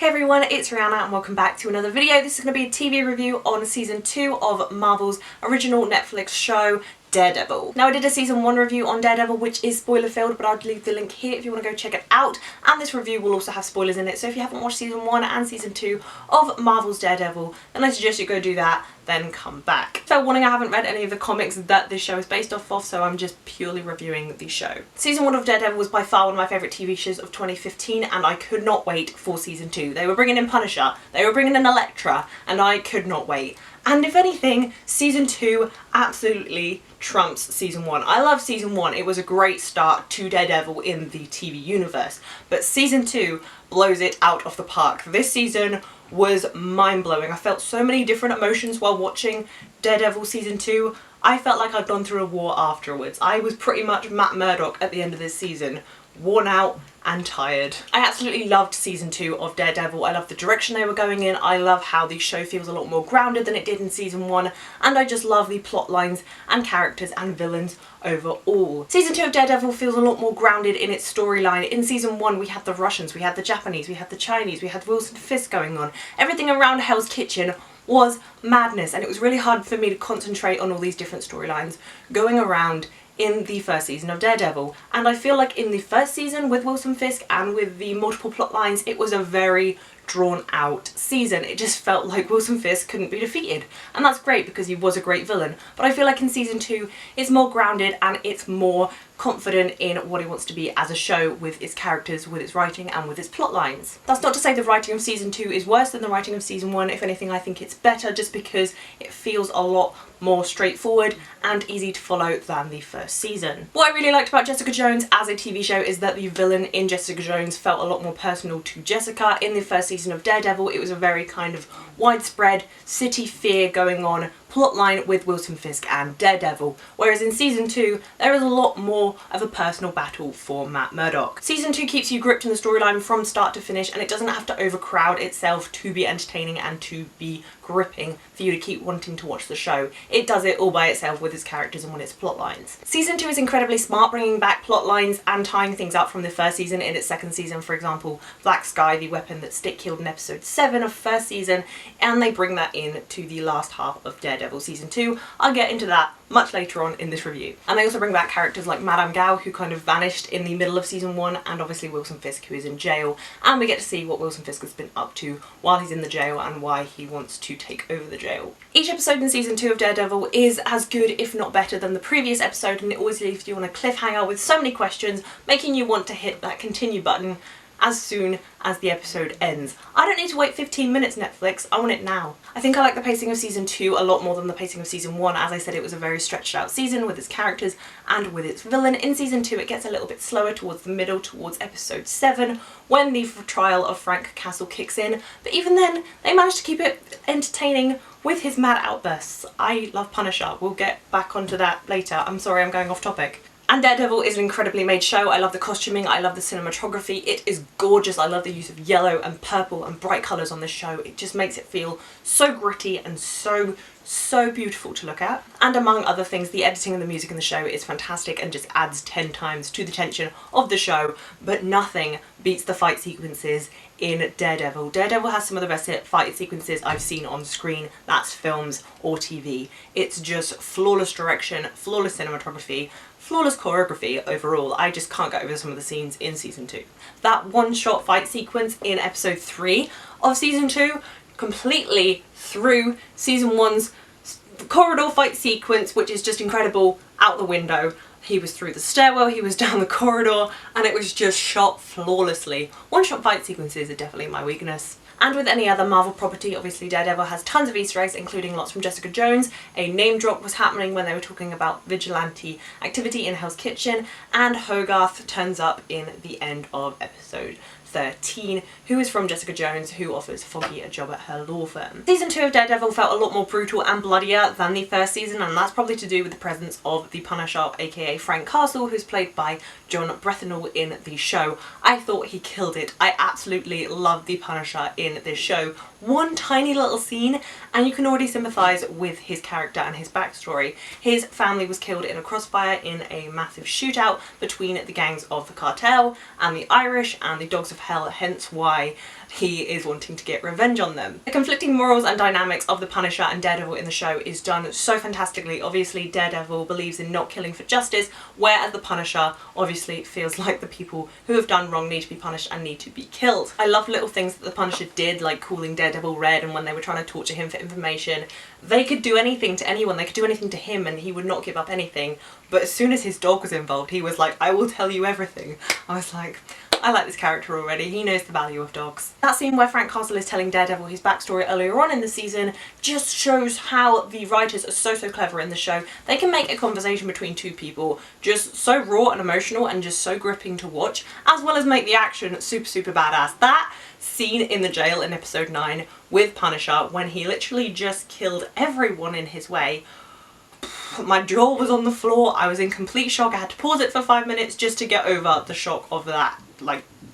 Hey everyone, it's Rihanna and welcome back to another video. This is going to be a TV review on season 2 of Marvel's original Netflix show, Daredevil. Now I did a season 1 review on Daredevil which is spoiler filled, but I'll leave the link here if you want to go check it out, and this review will also have spoilers in it, so if you haven't watched season 1 and season 2 of Marvel's Daredevil then I suggest you go do that, then come back. Fair warning, I haven't read any of the comics that this show is based off of, so I'm just purely reviewing the show. Season 1 of Daredevil was by far one of my favourite TV shows of 2015 and I could not wait for season 2. They were bringing in Punisher, they were bringing in Elektra, and I could not wait. And if anything, season 2 absolutely trumps season 1. I love season 1, it was a great start to Daredevil in the TV universe, but season 2 blows it out of the park. This season was mind-blowing. I felt so many different emotions while watching Daredevil season 2. I felt like I'd gone through a war afterwards. I was pretty much Matt Murdock at the end of this season, worn out and tired. I absolutely loved season 2 of Daredevil. I love the direction they were going in. I love how the show feels a lot more grounded than it did in season 1, and I just love the plot lines and characters and villains overall. Season 2 of Daredevil feels a lot more grounded in its storyline. In season 1 we had the Russians, we had the Japanese, we had the Chinese, we had Wilson Fisk going on. Everything around Hell's Kitchen was madness, and it was really hard for me to concentrate on all these different storylines going around in the first season of Daredevil. And I feel like in the first season with Wilson Fisk and with the multiple plot lines, it was a very drawn out season. It just felt like Wilson Fisk couldn't be defeated, and that's great because he was a great villain, but I feel like in season 2 it's more grounded and it's more confident in what he wants to be as a show, with its characters, with its writing and with its plot lines. That's not to say the writing of season 2 is worse than the writing of season 1. If anything, I think it's better just because it feels a lot more straightforward and easy to follow than the first season. What I really liked about Jessica Jones as a TV show is that the villain in Jessica Jones felt a lot more personal to Jessica. In the first season of Daredevil it was a very kind of widespread city fear going on plotline with Wilson Fisk and Daredevil, whereas in season 2 there is a lot more of a personal battle for Matt Murdock. Season 2 keeps you gripped in the storyline from start to finish, and it doesn't have to overcrowd itself to be entertaining and to be gripping for you to keep wanting to watch the show. It does it all by itself with its characters and with its plot lines. Season 2 is incredibly smart, bringing back plot lines and tying things up from the first season in its second season. For example, Black Sky, the weapon that Stick killed in episode 7 of first season, and they bring that in to the last half of Daredevil season 2. I'll get into that much later on in this review. And they also bring back characters like Madame Gao, who kind of vanished in the middle of season 1, and obviously Wilson Fisk, who is in jail, and we get to see what Wilson Fisk has been up to while he's in the jail and why he wants to take over the jail. Each episode in season 2 of Daredevil is as good, if not better, than the previous episode, and it always leaves you on a cliffhanger with so many questions, making you want to hit that continue button as soon as the episode ends. I don't need to wait 15 minutes, Netflix, I want it now. I think I like the pacing of season 2 a lot more than the pacing of season 1. As I said, it was a very stretched out season with its characters and with its villain. In season 2 it gets a little bit slower towards the middle, towards episode 7, when the trial of Frank Castle kicks in, but even then they managed to keep it entertaining with his mad outbursts. I love Punisher, we'll get back onto that later. I'm sorry, I'm going off topic. And Daredevil is an incredibly made show. I love the costuming, I love the cinematography, it is gorgeous. I love the use of yellow and purple and bright colours on this show. It just makes it feel so gritty and so beautiful to look at. And among other things, the editing and the music in the show is fantastic and just adds 10 times to the tension of the show, but nothing beats the fight sequences in Daredevil. Daredevil has some of the best fight sequences I've seen on screen, that's films or TV. It's just flawless direction, flawless cinematography, flawless choreography overall. I just can't get over some of the scenes in season 2. That one-shot fight sequence in episode 3 of season 2 completely threw season 1's corridor fight sequence, which is just incredible, out the window. He was through the stairwell, he was down the corridor, and it was just shot flawlessly. One-shot fight sequences are definitely my weakness. And with any other Marvel property, obviously Daredevil has tons of Easter eggs, including lots from Jessica Jones. A name drop was happening when they were talking about vigilante activity in Hell's Kitchen, and Hogarth turns up in the end of episode 13, who is from Jessica Jones, who offers Foggy a job at her law firm. Season 2 of Daredevil felt a lot more brutal and bloodier than the first season, and that's probably to do with the presence of the Punisher, aka Frank Castle, who's played by John Bernthal in the show. I thought he killed it. I absolutely love the Punisher in this show. one tiny little scene and you can already sympathise with his character and his backstory. His family was killed in a crossfire in a massive shootout between the gangs of the cartel and the Irish and the Dogs of Hell, hence why he is wanting to get revenge on them. The conflicting morals and dynamics of the Punisher and Daredevil in the show is done so fantastically. Obviously Daredevil believes in not killing for justice, whereas the Punisher obviously feels like the people who have done wrong need to be punished and need to be killed. I love little things that the Punisher did, like calling Daredevil red, and when they were trying to torture him for information. They could do anything to anyone, they could do anything to him and he would not give up anything. But as soon as his dog was involved, he was like, I will tell you everything. I was like, I like this character already, he knows the value of dogs. That scene where Frank Castle is telling Daredevil his backstory earlier on in the season just shows how the writers are so clever in the show. They can make a conversation between two people just so raw and emotional and just so gripping to watch, as well as make the action super badass. That scene in the jail in episode 9 with Punisher, when he literally just killed everyone in his way, my jaw was on the floor, I was in complete shock. I had to pause it for 5 minutes just to get over the shock of that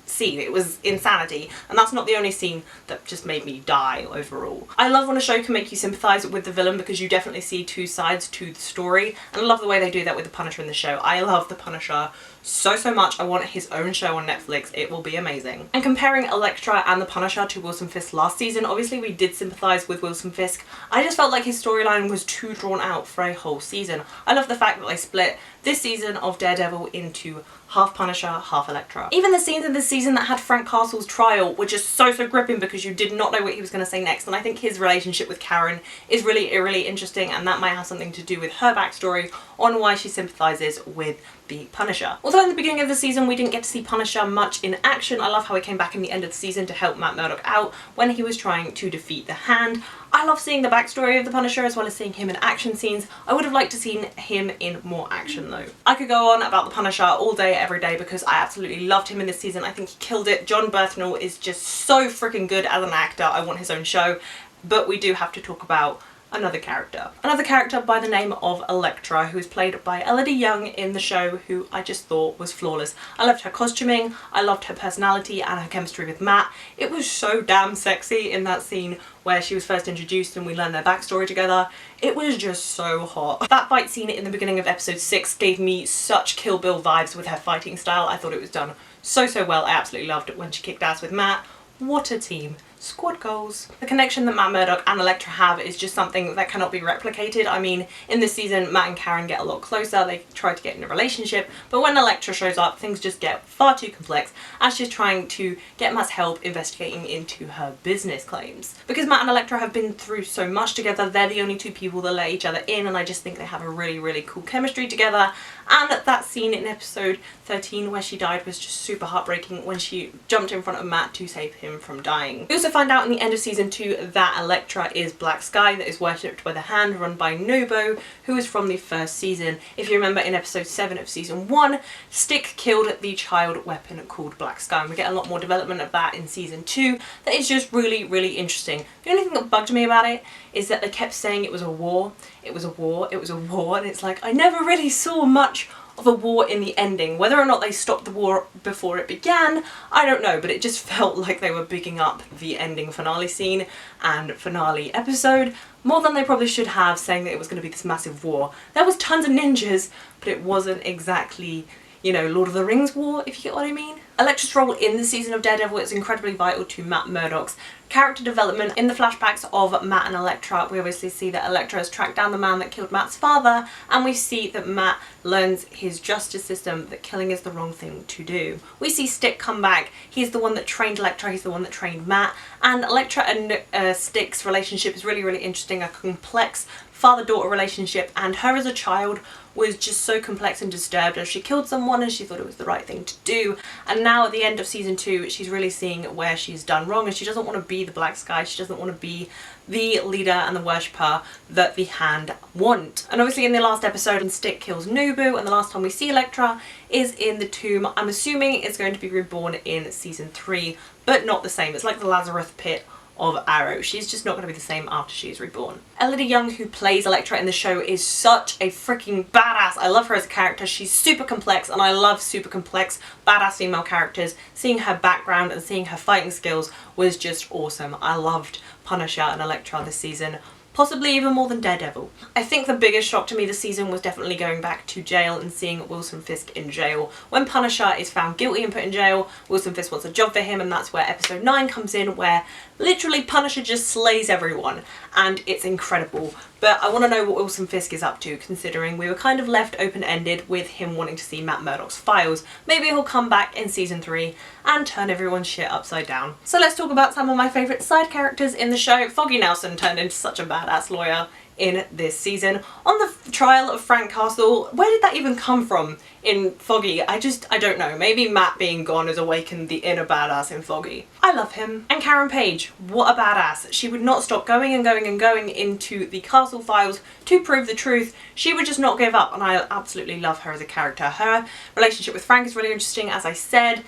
scene. It was insanity, and that's not the only scene that just made me die overall. I love when a show can make you sympathise with the villain because you definitely see two sides to the story, and I love the way they do that with the Punisher in the show. I love the Punisher so much. I want his own show on Netflix. It will be amazing. And comparing Elektra and the Punisher to Wilson Fisk last season, obviously we did sympathise with Wilson Fisk. I just felt like his storyline was too drawn out for a whole season. I love the fact that they split this season of Daredevil into half Punisher, half Elektra. Even the scenes in this season that had Frank Castle's trial were just so gripping because you did not know what he was going to say next, and I think his relationship with Karen is really interesting, and that might have something to do with her backstory on why she sympathises with the Punisher. Although in the beginning of the season we didn't get to see Punisher much in action, I love how he came back in the end of the season to help Matt Murdock out when he was trying to defeat the Hand. I love seeing the backstory of the Punisher as well as seeing him in action scenes. I would have liked to seen him in more action though. I could go on about the Punisher all day every day because I absolutely loved him in this season. I think he killed it. Jon Bernthal is just so freaking good as an actor. I want his own show, but we do have to talk about another character. Another character by the name of Elektra, who is played by Elodie in the show, who I just thought was flawless. I loved her costuming, I loved her personality and her chemistry with Matt. It was so damn sexy in that scene where she was first introduced and we learned their backstory together. It was just so hot. That fight scene in the beginning of episode 6 gave me such Kill Bill vibes with her fighting style. I thought it was done so well. I absolutely loved it when she kicked ass with Matt. What a team. Squad goals. The connection that Matt Murdock and Elektra have is just something that cannot be replicated. I mean, in this season, Matt and Karen get a lot closer, they try to get in a relationship, but when Elektra shows up, things just get far too complex as she's trying to get Matt's help investigating into her business claims. Because Matt and Elektra have been through so much together, they're the only two people that let each other in, and I just think they have a really cool chemistry together. And that scene in episode 13 where she died was just super heartbreaking when she jumped in front of Matt to save him from dying. We also find out in the end of season 2 that Elektra is Black Sky, that is worshipped by the Hand, run by Nobo, who is from the first season. If you remember, in episode 7 of season 1, Stick killed the child weapon called Black Sky, and we get a lot more development of that in season 2. That is just really interesting. The only thing that bugged me about it is that they kept saying it was a war, it was a war, it was a war, and it's like, I never really saw much of a war in the ending. Whether or not they stopped the war before it began, I don't know, but it just felt like they were bigging up the ending finale scene and finale episode more than they probably should have, saying that it was going to be this massive war. There was tons of ninjas, but it wasn't exactly, you know, Lord of the Rings war, if you get what I mean. Elektra's role in the season of Daredevil is incredibly vital to Matt Murdock's character development. In the flashbacks of Matt and Elektra, we obviously see that Elektra has tracked down the man that killed Matt's father, and we see that Matt learns his justice system, that killing is the wrong thing to do. We see Stick come back. He's the one that trained Elektra, he's the one that trained Matt, and Elektra and Stick's relationship is really interesting, a complex father-daughter relationship, and her as a child was just so complex and disturbed as she killed someone and she thought it was the right thing to do. And now at the end of season 2, she's really seeing where she's done wrong, and she doesn't want to be the Black Sky, she doesn't want to be the leader and the worshipper that the Hand want. And obviously in the last episode, Stick kills Nubu, and the last time we see Elektra is in the tomb. I'm assuming it's going to be reborn in season 3, but not the same. It's like the Lazarus pit of Arrow. She's just not going to be the same after she is reborn. Elodie Young, who plays Elektra in the show, is such a freaking badass. I love her as a character. She's super complex, and I love super complex badass female characters. Seeing her background and seeing her fighting skills was just awesome. I loved Punisher and Elektra this season. Possibly even more than Daredevil. I think the biggest shock to me this season was definitely going back to jail and seeing Wilson Fisk in jail. When Punisher is found guilty and put in jail, Wilson Fisk wants a job for him, and that's where episode 9 comes in, where literally Punisher just slays everyone, and it's incredible. But I want to know what Wilson Fisk is up to, considering we were kind of left open-ended with him wanting to see Matt Murdock's files. Maybe he'll come back in season 3 and turn everyone's shit upside down. So let's talk about some of my favourite side characters in the show. Foggy Nelson turned into such a badass lawyer in this season. On the trial of Frank Castle, where did that even come from in Foggy? I don't know. Maybe Matt being gone has awakened the inner badass in Foggy. I love him. And Karen Page, what a badass. She would not stop going and going and going into the Castle files to prove the truth. She would just not give up, and I absolutely love her as a character. Her relationship with Frank is really interesting, as I said.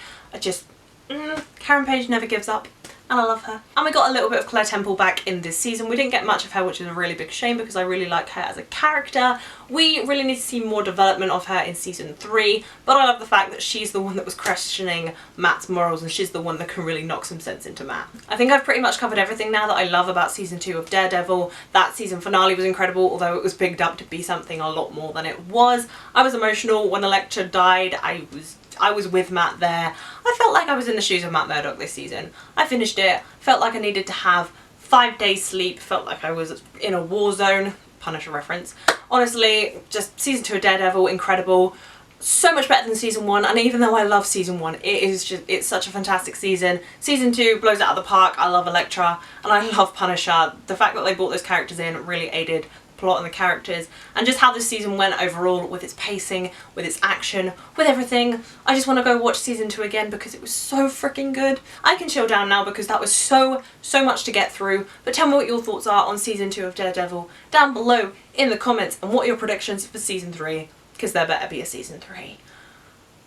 Karen Page never gives up. And I love her. And we got a little bit of Claire Temple back in this season. We didn't get much of her, which is a really big shame because I really like her as a character. We really need to see more development of her in season 3, but I love the fact that she's the one that was questioning Matt's morals, and she's the one that can really knock some sense into Matt. I think I've pretty much covered everything now that I love about season 2 of Daredevil. That season finale was incredible, although it was bigged up to be something a lot more than it was. I was emotional when Elektra died. I was with Matt there. I felt like I was in the shoes of Matt Murdock this season. I finished it, felt like I needed to have 5 days sleep, felt like I was in a war zone. Punisher reference. Honestly, just season 2 of Daredevil, incredible. So much better than season 1, and even though I love season 1, it's such a fantastic season. Season 2 blows it out of the park. I love Elektra, and I love Punisher. The fact that they brought those characters in really aided plot and the characters, and just how this season went overall, with its pacing, with its action, with everything. I just want to go watch season 2 again because it was so freaking good. I can chill down now because that was so much to get through, but tell me what your thoughts are on season 2 of Daredevil down below in the comments, and what are your predictions for season 3, because there better be a season 3.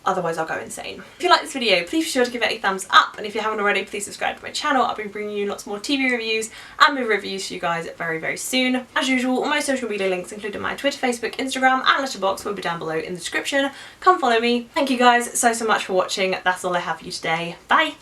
Otherwise I'll go insane. If you like this video, please be sure to give it a thumbs up, and if you haven't already, please subscribe to my channel. I'll be bringing you lots more TV reviews and movie reviews for you guys very soon. As usual, all my social media links, including my Twitter, Facebook, Instagram and Letterboxd, will be down below in the description. Come follow me. Thank you guys so much for watching. That's all I have for you today. Bye!